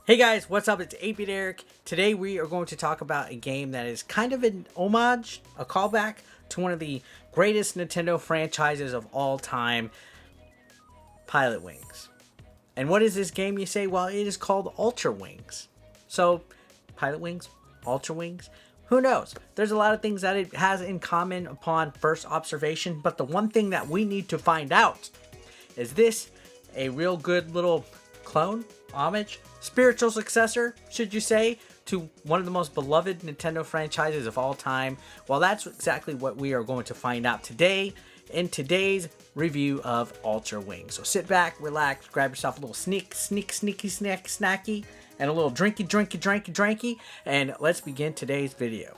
Hey guys, what's up? It's 8-Bit Eric. Today we are going to talk about a game that is kind of an homage, a callback to one of the greatest Nintendo franchises of all time, Pilotwings. And what is this game, you say? Well, it is called Ultrawings. So, Pilotwings, Ultrawings, who knows? There's a lot of things that it has in common upon first observation, but the one thing that we need to find out is this a real good little clone, homage, spiritual successor, should you say, to one of the most beloved Nintendo franchises of all time? Well, that's exactly what we are going to find out today in today's review of Ultrawings. So sit back, relax, grab yourself a little snacky, and a little drinky, and let's begin today's video.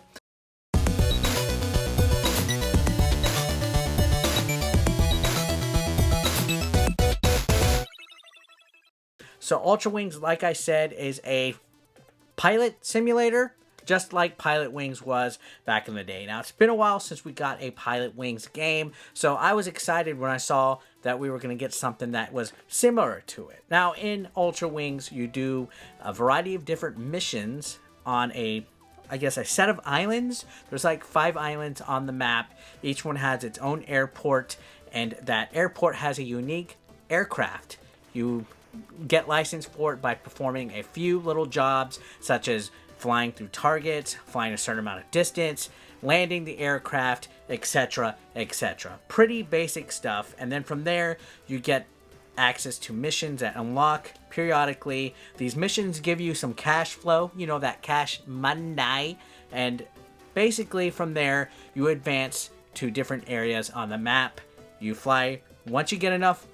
So Ultrawings, like I said, is a pilot simulator, just like Pilotwings was back in the day. Now, it's been a while since we got a Pilotwings game, so I was excited when I saw that we were going to get something that was similar to it. Now, in Ultrawings, you do a variety of different missions on a set of islands. There's like 5 islands on the map. Each one has its own airport, and that airport has a unique aircraft. You get licensed for it by performing a few little jobs, such as flying through targets, flying a certain amount of distance, landing the aircraft, etc., etc. Pretty basic stuff. And then from there, you get access to missions that unlock periodically. These missions give you some cash flow, you know, that cash money. And basically from there, you advance to different areas on the map. You fly, once you get enough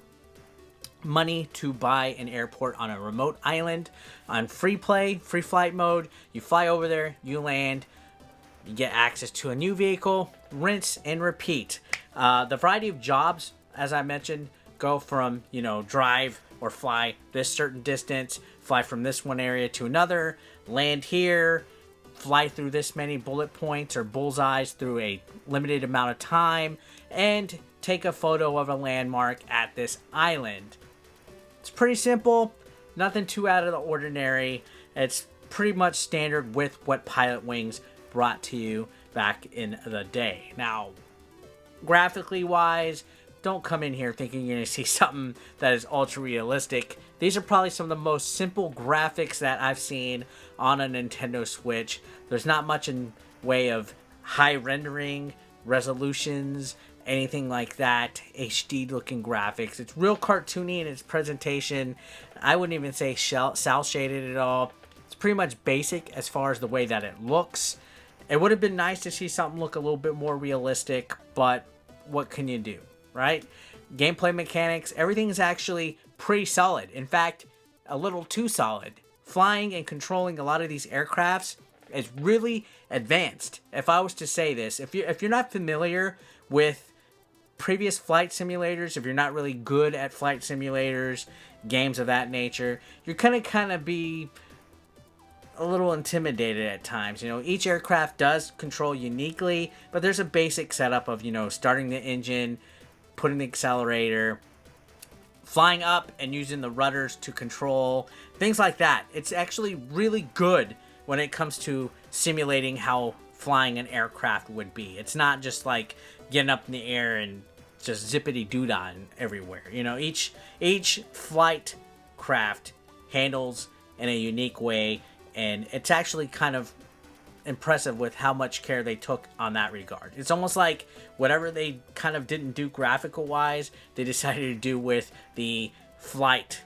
money to buy an airport on a remote island on free flight mode, you fly over there, you land, you get access to a new vehicle, rinse and repeat. The variety of jobs, as I mentioned, go from, you know, drive or fly this certain distance, fly from this one area to another, land here, fly through this many bullet points or bullseyes through a limited amount of time, and take a photo of a landmark at this island. It's pretty simple, nothing too out of the ordinary. It's pretty much standard with what Pilotwings brought to you back in the day. Now, graphically wise, don't come in here thinking you're going to see something that is ultra realistic. These are probably some of the most simple graphics that I've seen on a Nintendo Switch. There's not much in way of high rendering, resolutions, anything like that, HD looking graphics. It's real cartoony in its presentation. I wouldn't even say cel shaded at all. It's pretty much basic as far as the way that it looks. It would have been nice to see something look a little bit more realistic, but what can you do, right? Gameplay mechanics, everything is actually pretty solid. In fact, a little too solid. Flying and controlling a lot of these aircrafts is really advanced. If I was to say this, if you're not familiar with previous flight simulators, if you're not really good at flight simulators, games of that nature, you're gonna kind of be a little intimidated at times. You know, each aircraft does control uniquely, but there's a basic setup of, you know, starting the engine, putting the accelerator, flying up and using the rudders to control, things like that. It's actually really good when it comes to simulating how flying an aircraft would be. It's not just like getting up in the air and just zippity-doo-dah everywhere. You know, each flight craft handles in a unique way, and it's actually kind of impressive with how much care they took on that regard. It's almost like whatever they kind of didn't do graphical-wise, they decided to do with the flight.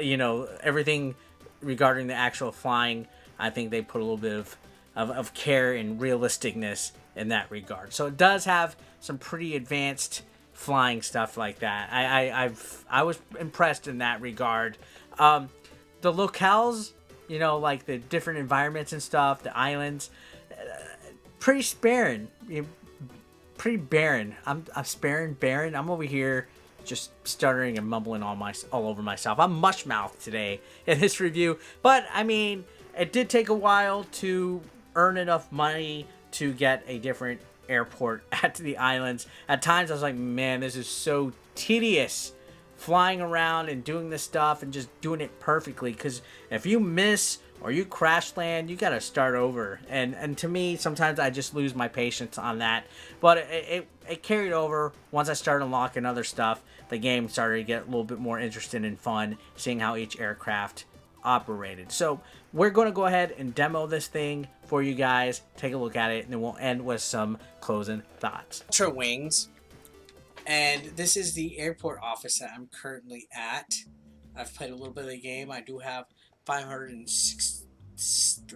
You know, everything regarding the actual flying, I think they put a little bit of care and realisticness in that regard. So it does have some pretty advanced flying stuff like that. I was impressed in that regard. The locales, you know, like the different environments and stuff, the islands, pretty barren. Pretty barren. I'm barren. I'm over here just stuttering and mumbling all over myself. I'm mush-mouthed today in this review, but I mean, it did take a while to earn enough money to get a different airport at the islands. At times I was like, man, this is so tedious flying around and doing this stuff and just doing it perfectly, because if you miss or you crash land, you gotta start over. And to me, sometimes I just lose my patience on that. But it carried over once I started unlocking other stuff. The game started to get a little bit more interesting and fun, seeing how each aircraft operated. So we're going to go ahead and demo this thing for you guys. Take a look at it, and then we'll end with some closing thoughts. Ultrawings, and this is the airport office that I'm currently at. I've played a little bit of the game. I do have 506.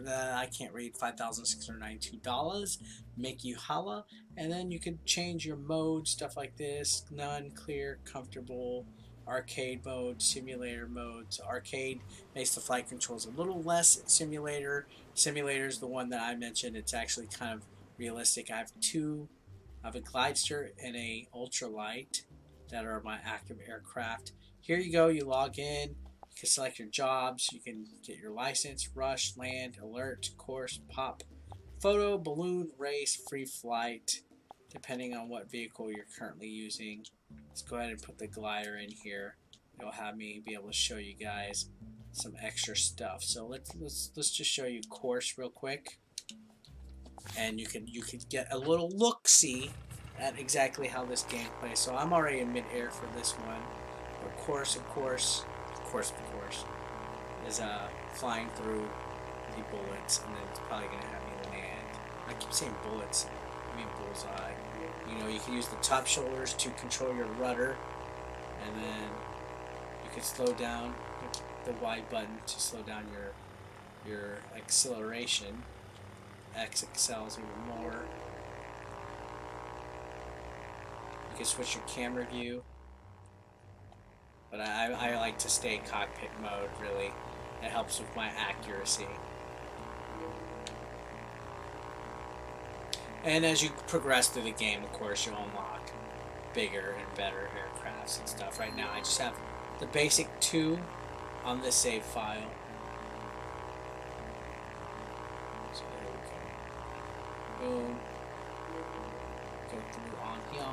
I can't read. $5,692. Make you holla, and then you can change your mode, stuff like this: none, clear, comfortable, arcade mode, simulator mode. So arcade makes the flight controls a little less simulator. Simulator is the one that I mentioned. It's actually kind of realistic. I have a Glidester and a Ultralight that are my active aircraft. Here you go. You log in. You can select your jobs. You can get your license, rush, land, alert, course, pop, photo, balloon, race, free flight, depending on what vehicle you're currently using. Let's go ahead and put the glider in here. It'll have me be able to show you guys some extra stuff. So let's just show you course real quick, and you can get a little look-see at exactly how this game plays. So I'm already in mid-air for this one. Of course, is flying through the bullets, and then it's probably gonna have me land. I keep saying bullets, I mean bullseye. You know, you can use the top shoulders to control your rudder, and then you can slow down the Y button to slow down your acceleration. X excels even more. You can switch your camera view, but I like to stay cockpit mode, really. It helps with my accuracy. And as you progress through the game, of course, you'll unlock bigger and better aircrafts and stuff. Right now, I just have the basic 2 on this save file. So there we go. Boom. Go through on here.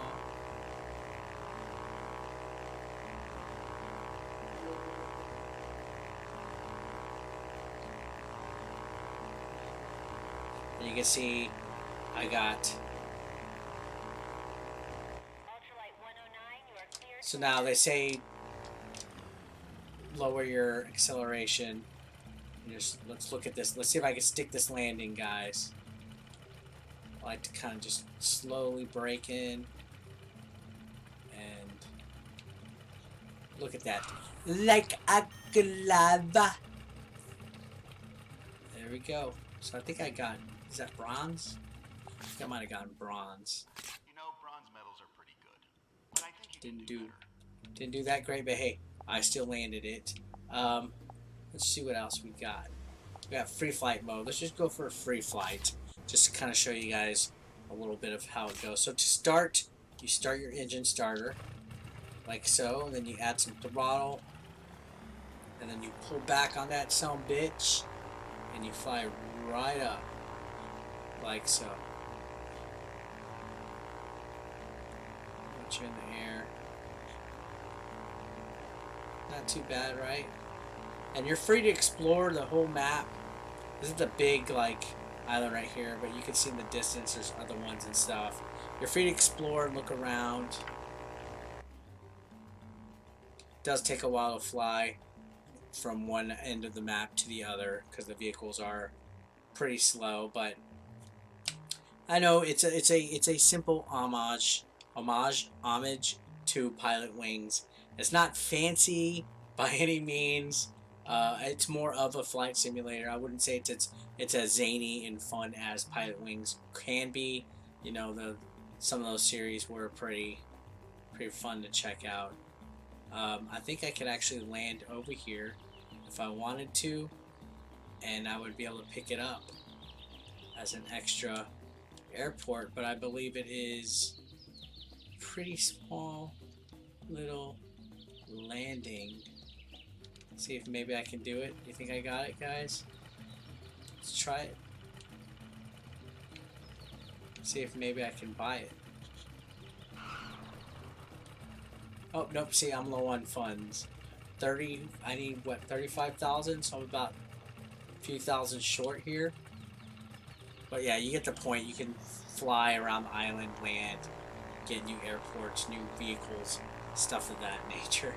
And you can see I got. So now they say lower your acceleration. Let's look at this. Let's see if I can stick this landing, guys. I like to kind of just slowly brake in. And look at that. Like a glove. There we go. So I think I got, is that bronze? I think I might have gotten bronze. You know, bronze medals are pretty good. But I think you Didn't do that great, but hey, I still landed it. Let's see what else we got. We got free flight mode. Let's just go for a free flight, just to kind of show you guys a little bit of how it goes. So to start, you start your engine starter, like so, and then you add some throttle, and then you pull back on that son bitch, and you fly right up, like so. Put you in the air. Not too bad, right? And you're free to explore the whole map. This is the big, like, island right here, but you can see in the distance there's other ones and stuff. You're free to explore and look around. It does take a while to fly from one end of the map to the other because the vehicles are pretty slow, but I know it's a simple homage to Pilotwings. It's not fancy by any means. It's more of a flight simulator. I wouldn't say it's as zany and fun as Pilotwings can be. You know, some of those series were pretty fun to check out. I think I could actually land over here if I wanted to, and I would be able to pick it up as an extra airport, but I believe it is pretty small little landing. See if maybe I can do it. You think I got it, guys? Let's try it. See if maybe I can buy it. Oh, nope, see, I'm low on funds. 30, I need, what, 35,000? So I'm about a few thousand short here. But yeah, you get the point. You can fly around the island, land, get new airports, new vehicles, stuff of that nature.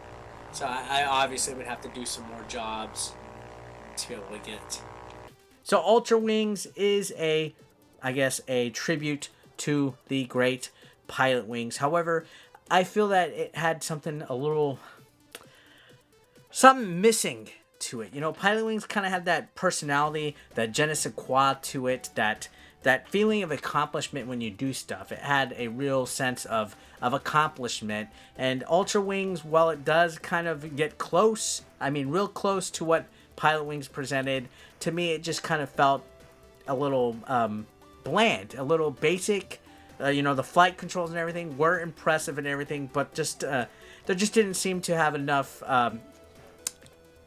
So I obviously would have to do some more jobs to be able to get. So Ultrawings is I guess, a tribute to the great Pilotwings. However, I feel that it had something something missing to it. You know, Pilotwings kind of had that personality, that je ne sais quoi to it, that feeling of accomplishment when you do stuff. It had a real sense of accomplishment. And Ultrawings, while it does kind of get close, I mean real close to what Pilotwings presented, to me it just kind of felt a little bland, a little basic. You know, the flight controls and everything were impressive and everything, but just there just didn't seem to have enough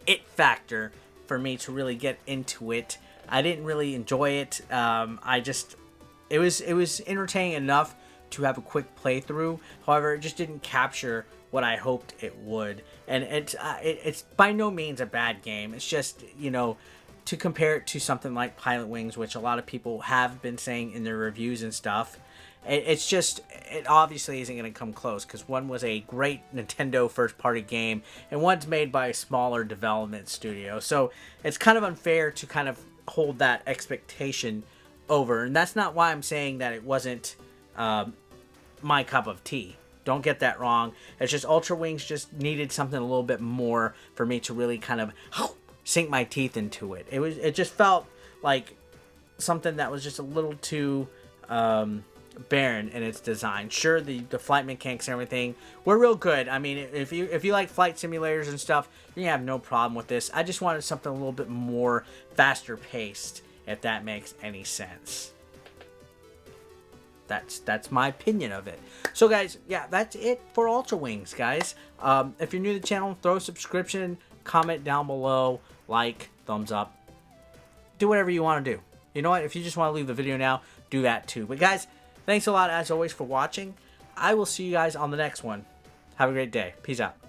it factor for me to really get into it. I didn't really enjoy it. It was entertaining enough to have a quick playthrough. However, it just didn't capture what I hoped it would. And it's by no means a bad game. It's just, you know, to compare it to something like Pilotwings, which a lot of people have been saying in their reviews and stuff, it obviously isn't going to come close, because one was a great Nintendo first-party game, and one's made by a smaller development studio. So it's kind of unfair to kind of hold that expectation over, and that's not why I'm saying that it wasn't my cup of tea. Don't get that wrong. It's just Ultrawings just needed something a little bit more for me to really kind of sink my teeth into it. It just felt like something that was just a little too barren in its design. Sure, the flight mechanics and everything were real good. I mean, if you like flight simulators and stuff, you have no problem with this. I just wanted something a little bit more faster paced, if that makes any sense. That's my opinion of it. So guys, yeah, that's it for Ultrawings, guys. If you're new to the channel, throw a subscription, comment down below, like, thumbs up, do whatever you want to do. You know what? If you just want to leave the video now, do that too. But guys, thanks a lot as always for watching. I will see you guys on the next one. Have a great day. Peace out.